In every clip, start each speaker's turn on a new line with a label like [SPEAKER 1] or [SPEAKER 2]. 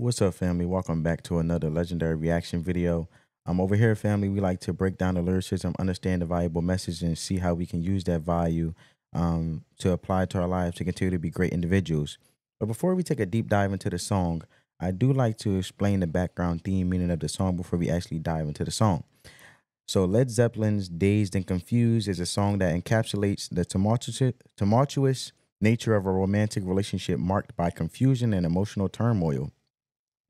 [SPEAKER 1] What's up, family? Welcome back to another legendary reaction video. Over here, family, we like to break down the lyricism, understand the valuable message, and see how we can use that value to apply to our lives to continue to be great individuals. But before we take a deep dive into the song, I do like to explain the background theme meaning of the song before we actually dive into the song. So, Led Zeppelin's Dazed and Confused is a song that encapsulates the tumultuous nature of a romantic relationship marked by confusion and emotional turmoil.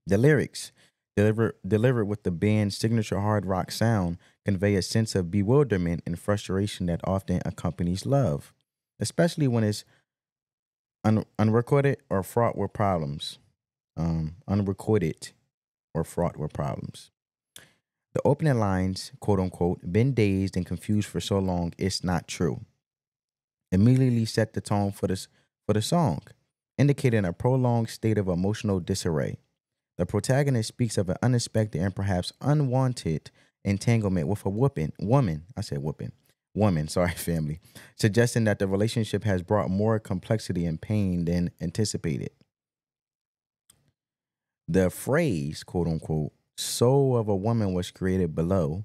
[SPEAKER 1] The lyrics, delivered with the band's signature hard rock sound, convey a sense of bewilderment and frustration that often accompanies love, especially when it's unrecorded or fraught with problems. Unrecorded or fraught with problems. The opening lines, quote unquote, been dazed and confused for so long, it's not true, immediately set the tone for the song, indicating a prolonged state of emotional disarray. The protagonist speaks of an unexpected and perhaps unwanted entanglement with a woman. I said whooping. Woman, sorry, family, suggesting that the relationship has brought more complexity and pain than anticipated. The phrase, quote unquote, soul of a woman was created below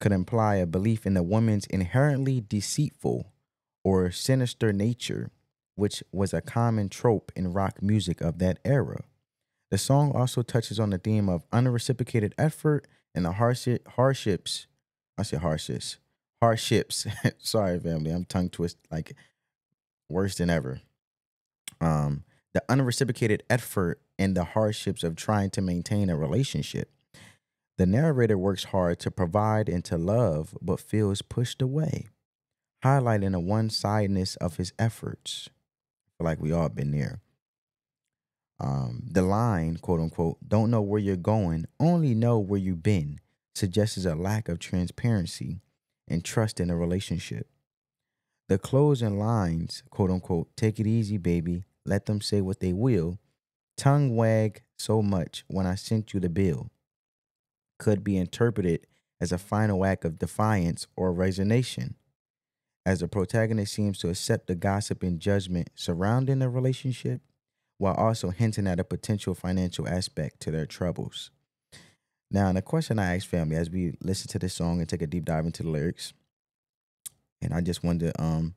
[SPEAKER 1] could imply a belief in the woman's inherently deceitful or sinister nature, which was a common trope in rock music of that era. The song also touches on the theme of unreciprocated effort and the hardships. I say hardships. Hardships. Sorry, family. I'm tongue twist like worse than ever. The unreciprocated effort and the hardships of trying to maintain a relationship. The narrator works hard to provide and to love, but feels pushed away, highlighting the one-sidedness of his efforts. I feel like we all been there. The line, quote unquote, don't know where you're going, only know where you've been, suggests a lack of transparency and trust in a relationship. The closing lines, quote unquote, take it easy, baby, let them say what they will, tongue wag so much when I sent you the bill, could be interpreted as a final act of defiance or resignation, as the protagonist seems to accept the gossip and judgment surrounding the relationship while also hinting at a potential financial aspect to their troubles. Now, the question I ask family as we listen to this song and take a deep dive into the lyrics, and I just wanted to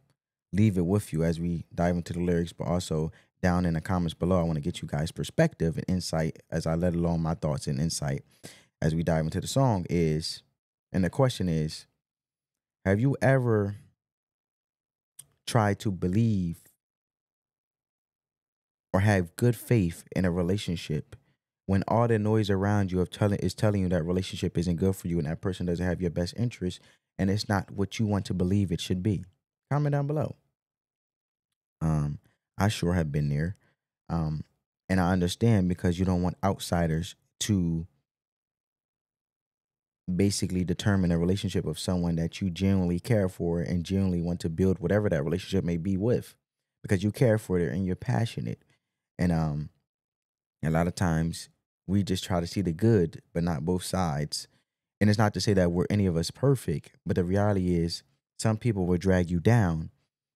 [SPEAKER 1] leave it with you as we dive into the lyrics, but also down in the comments below, I want to get you guys perspective and insight as I let alone my thoughts and insight as we dive into the song is, and the question is, have you ever tried to believe or have good faith in a relationship when all the noise around you is telling you that relationship isn't good for you and that person doesn't have your best interest and it's not what you want to believe it should be? Comment down below. I sure have been there. And I understand because you don't want outsiders to basically determine a relationship of someone that you genuinely care for and genuinely want to build whatever that relationship may be with, because you care for it and you're passionate. And a lot of times we just try to see the good, but not both sides. And it's not to say that we're any of us perfect, but the reality is some people will drag you down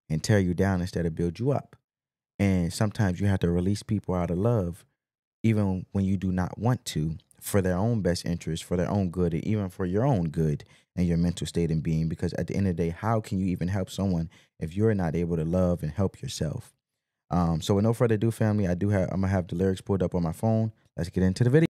[SPEAKER 1] and tear you down instead of build you up. And sometimes you have to release people out of love, even when you do not want to, for their own best interest, for their own good, and even for your own good and your mental state and being. Because at the end of the day, how can you even help someone if you're not able to love and help yourself? So with no further ado, family, I'm gonna have the lyrics pulled up on my phone. Let's get into the video.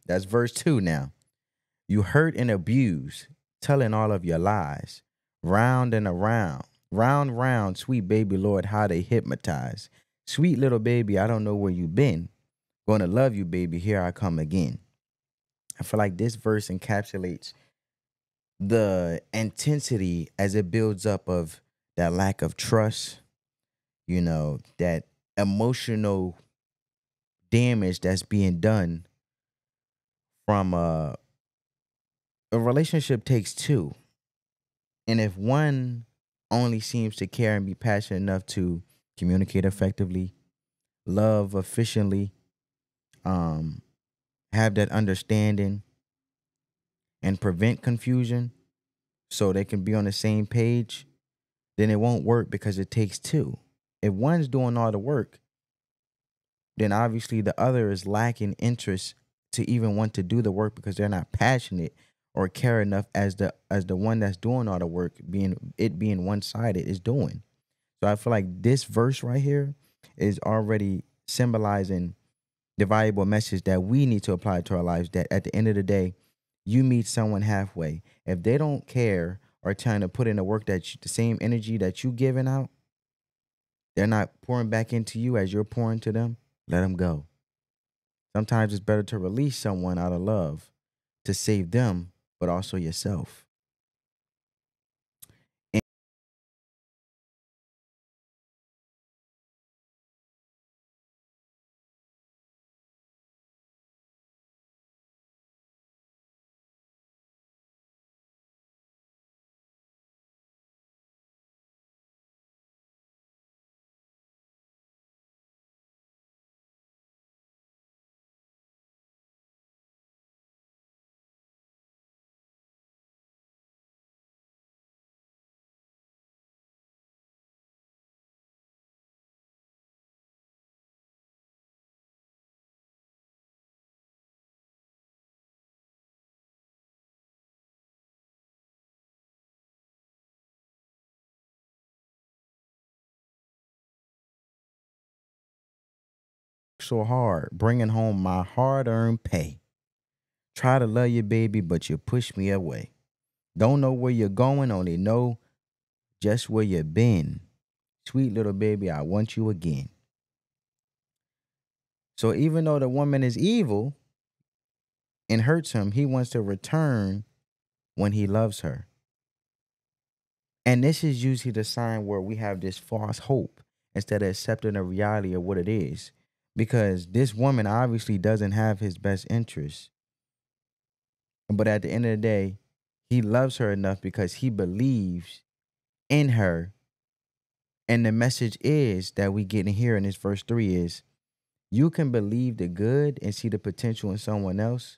[SPEAKER 1] That's verse 2 now. You hurt and abuse, telling all of your lies. Round and around, round, sweet baby Lord, how they hypnotize. Sweet little baby, I don't know where you been. Gonna love you, baby, here I come again. I feel like this verse encapsulates the intensity as it builds up of that lack of trust, that emotional damage that's being done from a relationship takes two. And if one only seems to care and be passionate enough to communicate effectively, love efficiently, um, have that understanding and prevent confusion so they can be on the same page, then it won't work because it takes two. If one's doing all the work, then obviously the other is lacking interest to even want to do the work because they're not passionate or care enough as the one that's doing all the work being one-sided is doing. So I feel like this verse right here is already symbolizing the valuable message that we need to apply to our lives, that at the end of the day, you meet someone halfway. If they don't care or trying to put in the work the same energy that you giving out, they're not pouring back into you as you're pouring to them, let them go. Sometimes it's better to release someone out of love to save them, but also yourself. And so hard, bringing home my hard-earned pay. Try to love you, baby, but you push me away. Don't know where you're going, only know just where you've been. Sweet little baby, I want you again. So even though the woman is evil and hurts him, he wants to return when he loves her. And this is usually the sign where we have this false hope instead of accepting the reality of what it is. Because this woman obviously doesn't have his best interest. But at the end of the day, he loves her enough because he believes in her. And the message is that we get in here in this verse 3 is you can believe the good and see the potential in someone else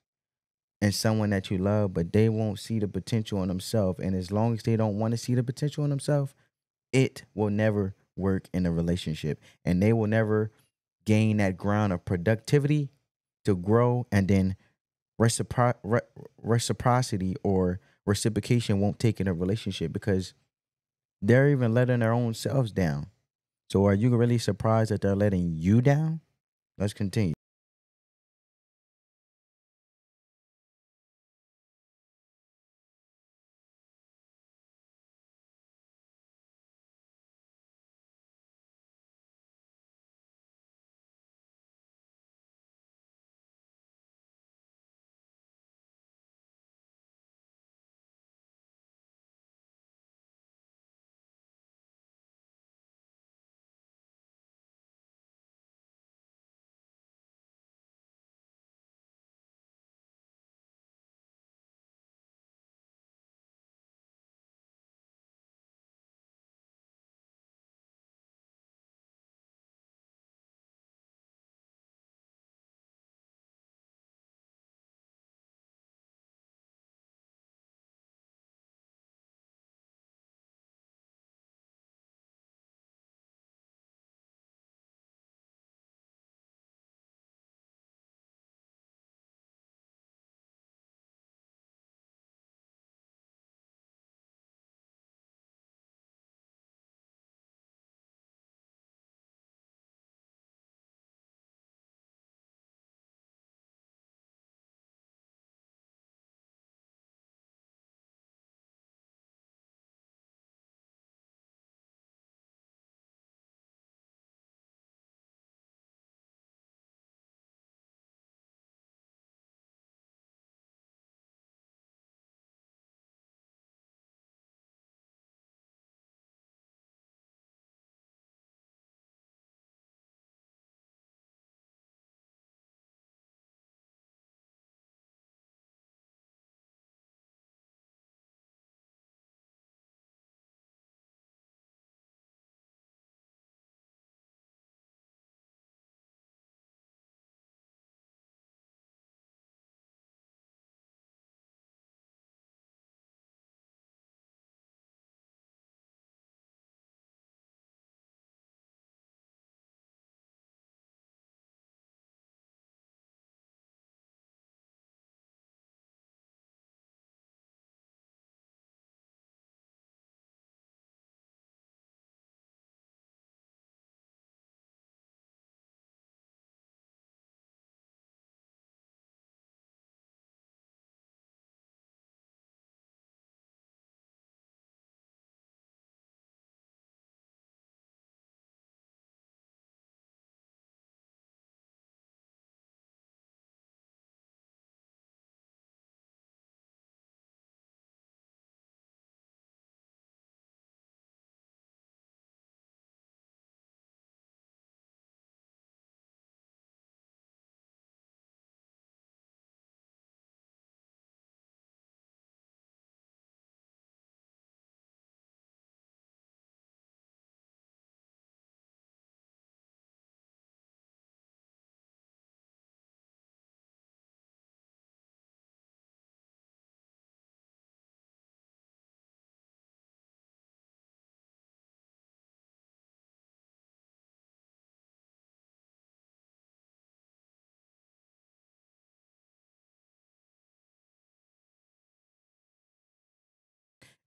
[SPEAKER 1] and someone that you love, but they won't see the potential in themselves. And as long as they don't want to see the potential in themselves, it will never work in a relationship. And they will never gain that ground of productivity to grow, and then reciprocity or reciprocation won't take in a relationship because they're even letting their own selves down. So are you really surprised that they're letting you down? Let's continue.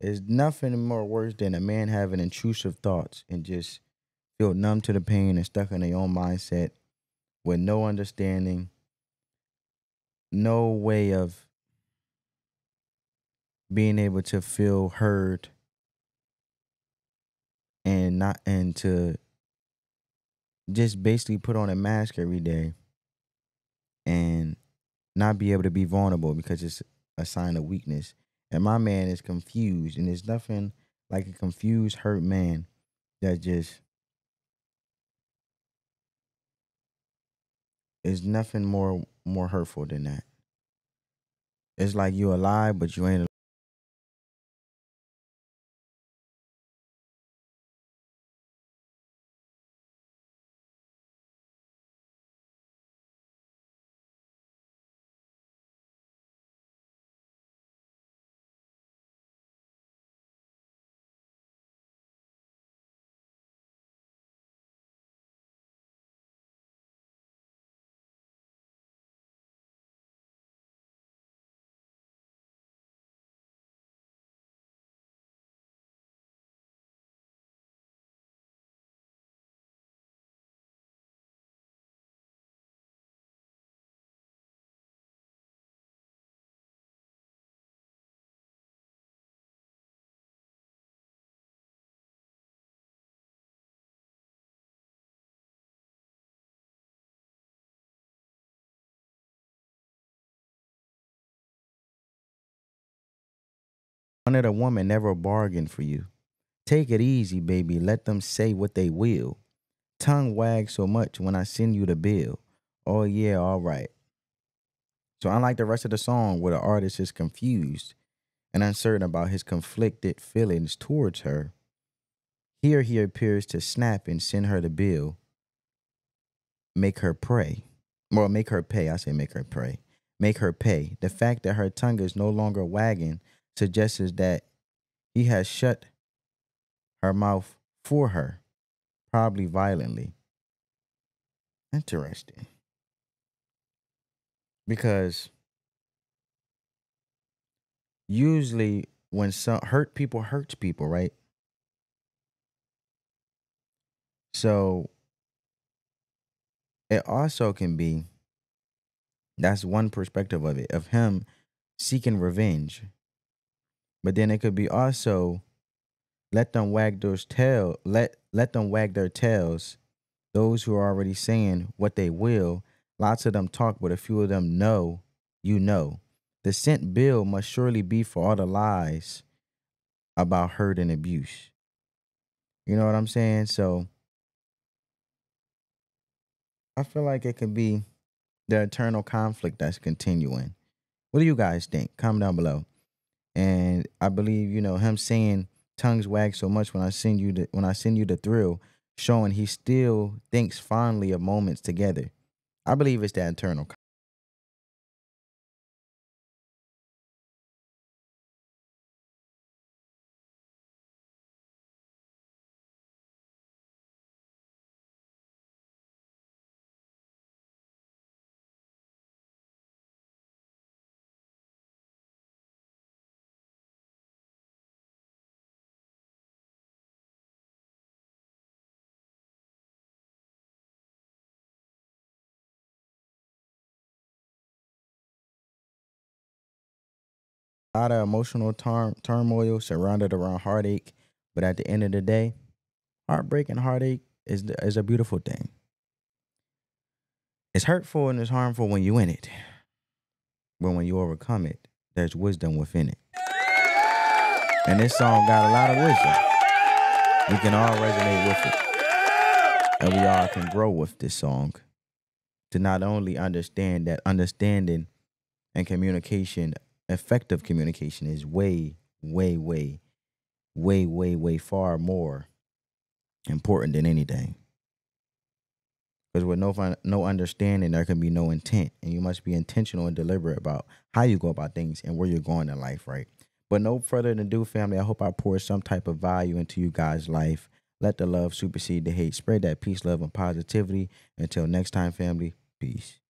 [SPEAKER 1] It's nothing more worse than a man having intrusive thoughts and just feel numb to the pain and stuck in their own mindset with no understanding, no way of being able to feel heard and not and to just basically put on a mask every day and not be able to be vulnerable because it's a sign of weakness. And my man is confused, and there's nothing like a confused, hurt man that just is nothing more hurtful than that. It's like you alive, but you ain't. Wanted a woman never bargained for you. Take it easy, baby. Let them say what they will. Tongue wag so much when I send you the bill. Oh yeah, all right. So unlike the rest of the song where the artist is confused and uncertain about his conflicted feelings towards her, here he appears to snap and send her the bill, make her pray. Well, make her pay. I say make her pray. Make her pay. The fact that her tongue is no longer wagging suggests that he has shut her mouth for her, probably violently. Interesting. Because usually when some hurt people hurts people, right? So it also can be that's one perspective of it, of him seeking revenge. But then it could be also let them wag those tail let them wag their tails. Those who are already saying what they will, lots of them talk, but a few of them know, you know. The sent bill must surely be for all the lies about hurt and abuse. You know what I'm saying? So I feel like it could be the eternal conflict that's continuing. What do you guys think? Comment down below. And I believe, him saying tongues wag so much when I send you the thrill, showing he still thinks fondly of moments together. I believe it's that eternal. A lot of emotional turmoil surrounded around heartache, but at the end of the day, heartbreak and heartache is a beautiful thing. It's hurtful and it's harmful when you in it, but when you overcome it, there's wisdom within it. And this song got a lot of wisdom. We can all resonate with it, and we all can grow with this song to not only understand that understanding and communication, effective communication, is way, way, way, way, way, way far more important than anything. Because with no understanding, there can be no intent, and you must be intentional and deliberate about how you go about things and where you're going in life, right? But no further ado, family, I hope I poured some type of value into you guys' life. Let the love supersede the hate. Spread that peace, love, and positivity. Until next time, family, peace.